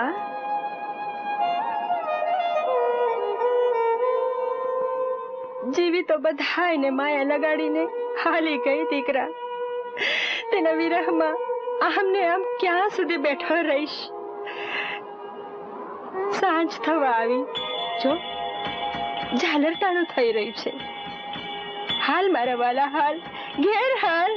બા, જીવી તો બધાને માયા લગાડીને હાલી ગઈ દીકરા. તેના વિરહમાં આમને આમ ક્યાં સુધી બેઠો રહીશ? સાંજ થવા આવી, જો ઝાલરટાણું થઈ રહ્યું છે. હાલ મારા વાલા, હાલ ઘેર હાલ.